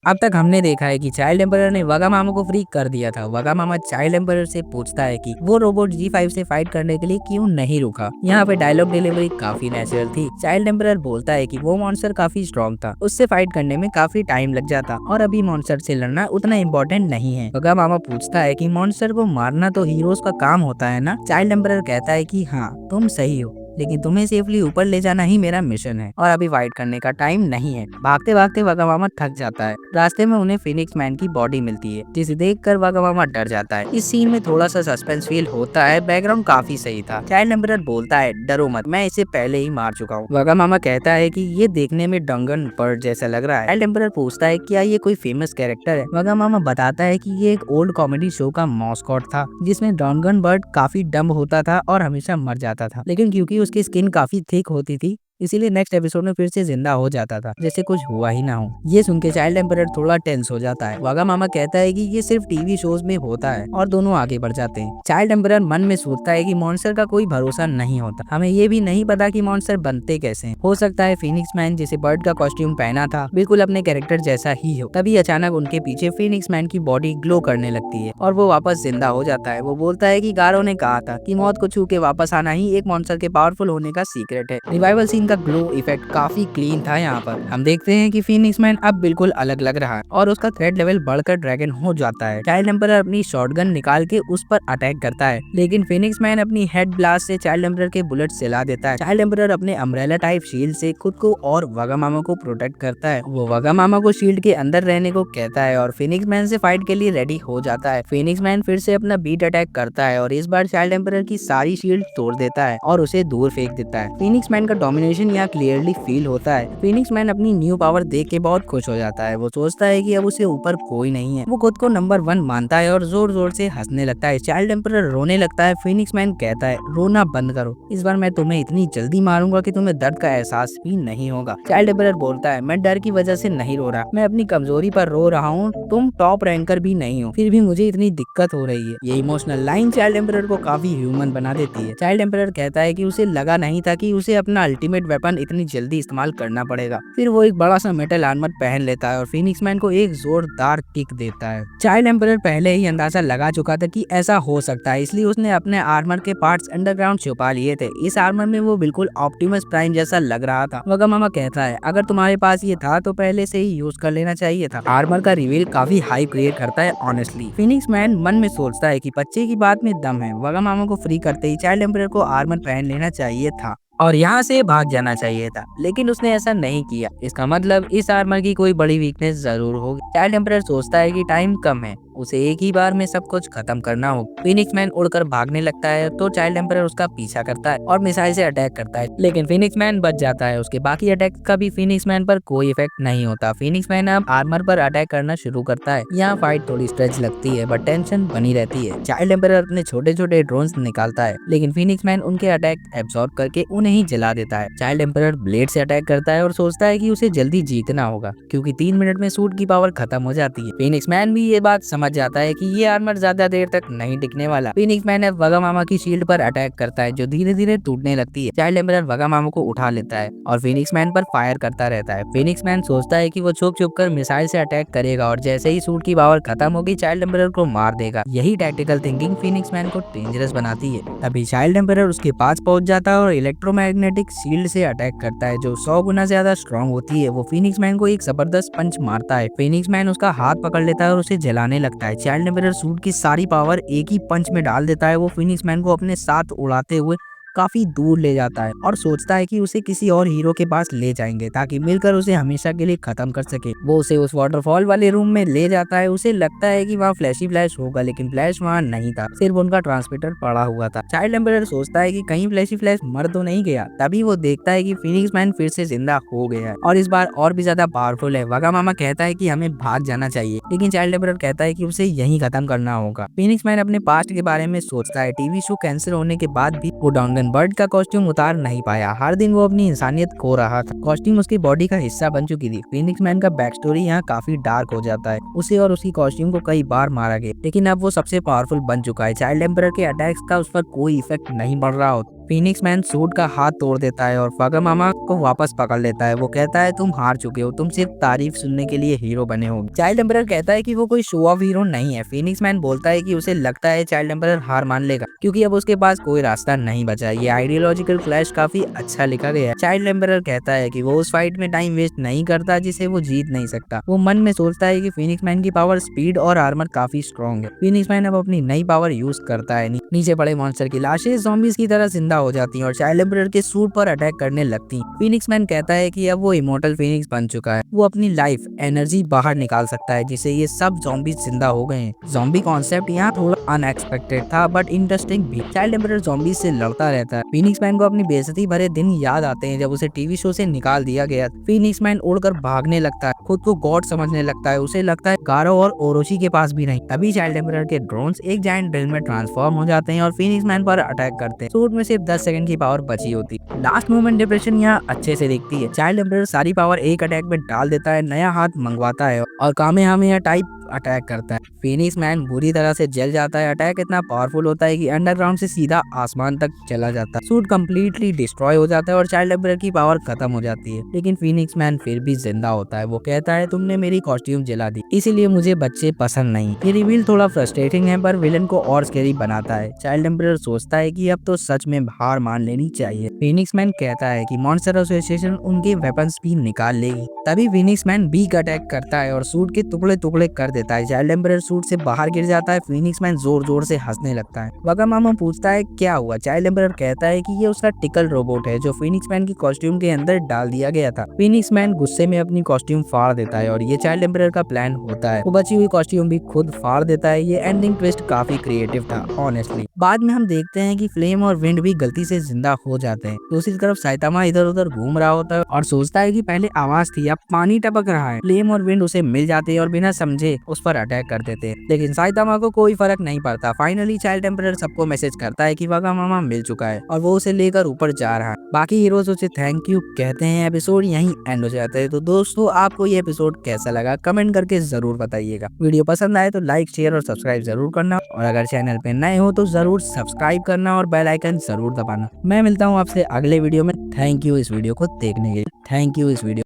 अब तक हमने देखा है कि चाइल्ड एम्परर ने वागामामा को फ्री कर दिया था। वागामामा चाइल्ड एम्परर से पूछता है कि वो रोबोट G5 से फाइट करने के लिए क्यों नहीं रुका। यहाँ पे डायलॉग डिलीवरी काफी नेचुरल थी। चाइल्ड एम्परर बोलता है कि वो मॉन्स्टर काफी स्ट्रॉन्ग था, उससे फाइट करने में काफी टाइम लग जाता और अभी मॉन्स्टर से लड़ना उतना इम्पोर्टेंट नहीं है। वागामामा पूछता है कि मॉन्स्टर को मारना तो हीरोज का काम होता है ना। चाइल्ड एम्परर कहता है कि हाँ तुम सही हो, लेकिन तुम्हें सेफली ऊपर ले जाना ही मेरा मिशन है और अभी फाइट करने का टाइम नहीं है। भागते भागते वागामामा थक जाता है। रास्ते में उन्हें फिनिक्स मैन की बॉडी मिलती है, जिसे देखकर वागामामा डर जाता है। इस सीन में थोड़ा सा सस्पेंस फील होता है। बैकग्राउंड काफी सही था। चाइल्ड एम्परर बोलता है डरो मत, मैं इसे पहले ही मार चुका हूँ। वागामामा कहता है कि ये देखने में डंगन बर्ड जैसा लग रहा है। चाइल्ड एम्परर पूछता है क्या ये कोई फेमस कैरेक्टर है। वागामामा बताता है कि ये एक ओल्ड कॉमेडी शो का मॉस्कॉट था, जिसमें डॉनगन बर्ड काफी डम्ब होता था और हमेशा मर जाता था, लेकिन क्योंकि उसकी स्किन काफी थिक होती थी इसीलिए नेक्स्ट एपिसोड में फिर से जिंदा हो जाता था, जैसे कुछ हुआ ही ना हो। ये सुन के चाइल्ड एम्परर थोड़ा टेंस हो जाता है। वागामामा कहता है कि ये सिर्फ टीवी शोज में होता है और दोनों आगे बढ़ जाते हैं। चाइल्ड एम्परर मन में सोचता है कि मॉन्स्टर का कोई भरोसा नहीं होता, हमें ये भी नहीं पता कि मॉन्स्टर बनते कैसे हैं। हो सकता है फिनिक्स मैन जिसे बर्ड का कॉस्ट्यूम पहना था बिल्कुल अपने कैरेक्टर जैसा ही हो। तभी अचानक उनके पीछे फिनिक्स मैन की बॉडी ग्लो करने लगती है और वो वापस जिंदा हो जाता है। वो बोलता है कि गारो ने कहा था कि मौत को छू के वापस आना ही एक मॉन्स्टर के पावरफुल होने का सीक्रेट है। रिवाइवल सीन का ग्लो इफेक्ट काफी क्लीन था। यहाँ पर हम देखते हैं कि फिनिक्स मैन अब बिल्कुल अलग लग रहा है और उसका थ्रेट लेवल बढ़कर ड्रैगन हो जाता है। चाइल्ड एम्परर अपनी शॉटगन निकाल के उस पर अटैक करता है, लेकिन फिनिक्स मैन अपनी हेड ब्लास्ट से चाइल्ड एम्परर के बुलेट सिला देता है। चाइल्ड एम्परर अपने अम्ब्रेला टाइप शील्ड से खुद को और वागामामा को प्रोटेक्ट करता है। वो वागामामा को शील्ड के अंदर रहने को कहता है और फिनिक्स मैन से फाइट के लिए रेडी हो जाता है। फिनिक्स मैन फिर से अपना बीट अटैक करता है और इस बार चाइल्ड एम्परर की सारी शील्ड तोड़ देता है और उसे दूर फेंक देता है। फिनिक्स मैन का डोमिनेशन यहाँ क्लियरली फील होता है। फिनिक्स मैन अपनी न्यू पावर देख के बहुत खुश हो जाता है। वो सोचता है कि अब उसे ऊपर कोई नहीं है। वो खुद को नंबर 1 मानता है और जोर जोर से हंसने लगता है। चाइल्ड एम्परर रोने लगता है। फिनिक्स मैन कहता है रोना बंद करो, इस बार मैं तुम्हें इतनी जल्दी मारूंगा कि तुम्हें दर्द का एहसास भी नहीं होगा। चाइल्ड एम्परर बोलता है मैं डर की वजह से नहीं रो रहा, मैं अपनी कमजोरी पर रो रहा हूँ। तुम टॉप रैंकर भी नहीं हो, फिर भी मुझे इतनी दिक्कत हो रही है। ये इमोशनल लाइन चाइल्ड एम्परर को काफी ह्यूमन बना देती है। चाइल्ड एम्परर कहता है कि उसे लगा नहीं था कि उसे अपना अल्टीमेट वेपन इतनी जल्दी इस्तेमाल करना पड़ेगा। फिर वो एक बड़ा सा मेटल आर्मर पहन लेता है और फिनिक्स मैन को एक जोरदार किक देता है। चाइल्ड एम्परर पहले ही अंदाजा लगा चुका था कि ऐसा हो सकता है, इसलिए उसने अपने आर्मर के पार्ट्स अंडरग्राउंड छुपा लिए थे। इस आर्मर में वो बिल्कुल ऑप्टिमस प्राइम जैसा लग रहा था। वागामामा कहता है अगर तुम्हारे पास ये था तो पहले से ही यूज कर लेना चाहिए था। आर्मर का रिवील काफी हाई क्रिएट करता है ऑनेस्टली। फिनिक्स मैन मन में सोचता है कि बच्चे की बात में दम है। वागामामा को फ्री करते ही चाइल्ड एम्परर को आर्मर पहन लेना चाहिए था और यहाँ से भाग जाना चाहिए था, लेकिन उसने ऐसा नहीं किया। इसका मतलब इस आर्मर की कोई बड़ी वीकनेस जरूर होगी। चाइल्ड एम्परर सोचता है कि टाइम कम है, उसे एक ही बार में सब कुछ खत्म करना होगा। फिनिक्स मैन उड़कर भागने लगता है तो चाइल्ड एम्परर उसका पीछा करता है और मिसाइल से अटैक करता है, लेकिन फिनिक्स मैन बच जाता है। उसके बाकी अटैक का भी फिनिक्स मैन पर कोई इफेक्ट नहीं होता। फिनिक्स मैन अब आर्मर पर अटैक करना शुरू करता है। यहाँ फाइट थोड़ी स्ट्रेच लगती है बट टेंशन बनी रहती है। चाइल्ड एम्परर अपने छोटे छोटे ड्रोन्स निकालता है, लेकिन फिनिक्स मैन उनके अटैक एब्सॉर्ब करके उन्हें ही जला देता है। चाइल्ड एम्परर ब्लेड से अटैक करता है और सोचता है कि उसे जल्दी जीतना होगा, क्योंकि 3 मिनट में सूट की पावर खत्म हो जाती है। फिनिक्स मैन भी ये बात समझ जाता है कि ये आर्मर ज्यादा देर तक नहीं टिकने वाला। फिनिक्स मैन अब वागामामा की शील्ड पर अटैक करता है जो धीरे धीरे टूटने लगती है। चाइल्ड एम्परर वागामामा को उठा लेता है और फिनिक्स मैन पर फायर करता रहता है। फिनिक्स मैन सोचता है कि वो छुप छुप कर मिसाइल से अटैक करेगा और जैसे ही सूट की पावर खत्म होगी चाइल्ड एम्परर को मार देगा। यही टैक्टिकल थिंकिंग फिनिक्स मैन को डेंजरस बनाती है। तभी चाइल्ड एम्परर उसके पास पहुंच जाता है और इलेक्ट्रोमैग्नेटिक शील्ड से अटैक करता है जो 100 गुना ज्यादा स्ट्रॉन्ग होती है। वो फिनिक्स मैन को एक जबरदस्त पंच मारता है। फिनिक्स मैन उसका हाथ पकड़ लेता है और उसे जलाने लगता है। चाइल्ड एम्परर सूट की सारी पावर एक ही पंच में डाल देता है। वो फिनिक्स मैन को अपने साथ उड़ाते हुए काफी दूर ले जाता है और सोचता है कि उसे किसी और हीरो के पास ले जाएंगे ताकि मिलकर उसे हमेशा के लिए खत्म कर सके। वो उसे उस वाटरफॉल वाले रूम में ले जाता है। उसे लगता है कि वहाँ फ्लैशी फ्लैश होगा, लेकिन फ्लैश वहाँ नहीं था, सिर्फ उनका ट्रांसमीटर पड़ा हुआ था। चाइल्ड एम्परर सोचता है कि कहीं फ्लैशी फ्लैश मर तो नहीं गया। तभी वो देखता है कि फिनिक्स मैन फिर से जिंदा हो गया है और इस बार और भी ज्यादा पावरफुल है। वागामामा कहता है कि हमें भाग जाना चाहिए, लेकिन चाइल्ड एम्परर कहता है कि उसे यहीं खत्म करना होगा। फिनिक्स मैन अपने पास्ट के बारे में सोचता है। टीवी शो कैंसिल होने के बाद भी वो डॉनगन बर्ड का कॉस्ट्यूम उतार नहीं पाया। हर दिन वो अपनी इंसानियत खो रहा था। कॉस्ट्यूम उसकी बॉडी का हिस्सा बन चुकी थी। फिनिक्स मैन का बैक स्टोरी यहाँ काफी डार्क हो जाता है। उसे और उसकी कॉस्ट्यूम को कई बार मारा गया, लेकिन अब वो सबसे पावरफुल बन चुका है। चाइल्ड एम्परर के अटैक्स का उस पर कोई इफेक्ट नहीं पड़ रहा हो। फीनिक्स मैन सूट का हाथ तोड़ देता है और वागामामा को वापस पकड़ लेता है। वो कहता है तुम हार चुके हो, तुम सिर्फ तारीफ सुनने के लिए हीरो बने हो। चाइल्ड एम्परर कहता है कि वो कोई शो ऑफ हीरो नहीं है। फीनिक्स मैन बोलता है कि उसे लगता है चाइल्ड एम्परर हार मान लेगा क्योंकि अब उसके पास कोई रास्ता नहीं बचा। ये आइडियोलॉजिकल क्लैश काफी अच्छा लिखा गया है। चाइल्ड एम्परर कहता है कि वो उस फाइट में टाइम वेस्ट नहीं करता जिसे वो जीत नहीं सकता। वो मन में सोचता है कि फीनिक्स मैन की पावर, स्पीड और आर्मर काफी स्ट्रॉन्ग है। फीनिक्स मैन अब अपनी नई पावर यूज करता है। नीचे पड़े मॉन्स्टर की लाशें ज़ॉम्बीज की तरह जिंदा हो जाती हैं और चाइल्ड एम्परर के सूट पर अटैक करने लगती हैं। फीनिक्स मैन कहता है कि अब वो इमोर्टल फीनिक्स बन चुका है। वो अपनी लाइफ एनर्जी बाहर निकाल सकता है जिससे ये सब ज़ॉम्बीज जिंदा हो गए हैं। ज़ॉम्बी कॉन्सेप्ट यहाँ थोड़ा अनएक्सपेक्टेड था बट इंटरेस्टिंग भी। चाइल्ड एम्परर ज़ॉम्बीज से लड़ता रहता है। फीनिक्स मैन को अपनी बेइज्जती भरे दिन याद आते हैं जब उसे टीवी शो से निकाल दिया गया। फीनिक्स मैन उड़कर भागने लगता है, खुद को गॉड समझने लगता है। उसे लगता है गारो और ओरोची के पास भी नहीं। तभी चाइल्ड एम्परर के ड्रोन्स एक जायंट ड्रिल में ट्रांसफॉर्म हो जाते हैं और फीनिक्स मैन पर अटैक करते हैं। सूट में सिर्फ 10 सेकंड की पावर बची होती है। लास्ट मोमेंट डिप्रेशन यहाँ अच्छे से दिखती है। चाइल्ड एम्परर सारी पावर एक अटैक में डाल देता है, नया हाथ मंगवाता है और कामेहामेहा टाइप अटैक करता है। फीनिक्स मैन बुरी तरह से जल जाता है। अटैक इतना पावरफुल होता है कि अंडरग्राउंड से सीधा आसमान तक चला जाता है। सूट कंप्लीटली डिस्ट्रॉय हो जाता है और चाइल्ड एम्परर की पावर खत्म हो जाती है। लेकिन फीनिक्स मैन फिर भी जिंदा होता है। वो कहता है तुमने मेरी कॉस्ट्यूम जला दी, इसीलिए मुझे बच्चे पसंद नहीं। ये रिवील थोड़ा फ्रस्ट्रेटिंग है पर विलन को और स्कैरी बनाता है। चाइल्ड एम्परर सोचता है कि अब तो सच में हार मान लेनी चाहिए। फीनिक्स मैन कहता है कि मॉन्स्टर एसोसिएशन उनके वेपन्स भी निकाल लेगी। तभी फीनिक्स मैन बीक अटैक करता है और सूट के टुकड़े टुकड़े कर देता है। चाइल्ड एम्परर सूट से बाहर गिर जाता है। फीनिक्स मैन जोर जोर से हंसने लगता है। वागामामा पूछता है क्या हुआ। चाइल्ड एम्परर कहता है कि ये उसका टिकल रोबोट है जो फीनिक्स मैन की कॉस्ट्यूम के अंदर डाल दिया गया था। फीनिक्स मैन गुस्से में अपनी कॉस्ट्यूम फाड़ देता है और ये चाइल्ड एम्परर का प्लान होता है। वो बची हुई कॉस्ट्यूम भी खुद फाड़ देता है। ये एंडिंग ट्विस्ट काफी क्रिएटिव था ऑनेस्टली। बाद में हम देखते हैं कि फ्लेम और विंड भी गलती से जिंदा हो जाते हैं। दूसरी तरफ साइतामा इधर उधर घूम रहा होता है और सोचता है कि पहले आवाज थी, अब पानी टपक रहा है। फ्लेम और विंड उसे मिल जाते हैं और बिना समझे उस पर अटैक कर देते हैं, लेकिन साइतामा को कोई फर्क नहीं पड़ता। फाइनली चाइल्ड एम्परर सबको मैसेज करता है कि वागामामा मिल चुका है और वो उसे लेकर ऊपर जा रहा है। बाकी हीरोज उसे थैंक यू कहते हैं। एपिसोड यहीं एंड हो जाता है। तो दोस्तों आपको ये एपिसोड कैसा लगा कमेंट करके जरूर बताइएगा। वीडियो पसंद आए तो लाइक शेयर और सब्सक्राइब जरूर करना और अगर चैनल पे नए हो तो जरूर सब्सक्राइब करना और बेल आइकन जरूर दबाना। मैं मिलता हूँ आपसे अगले वीडियो में। थैंक यू इस वीडियो को देखने के लिए। थैंक यू इस वीडियो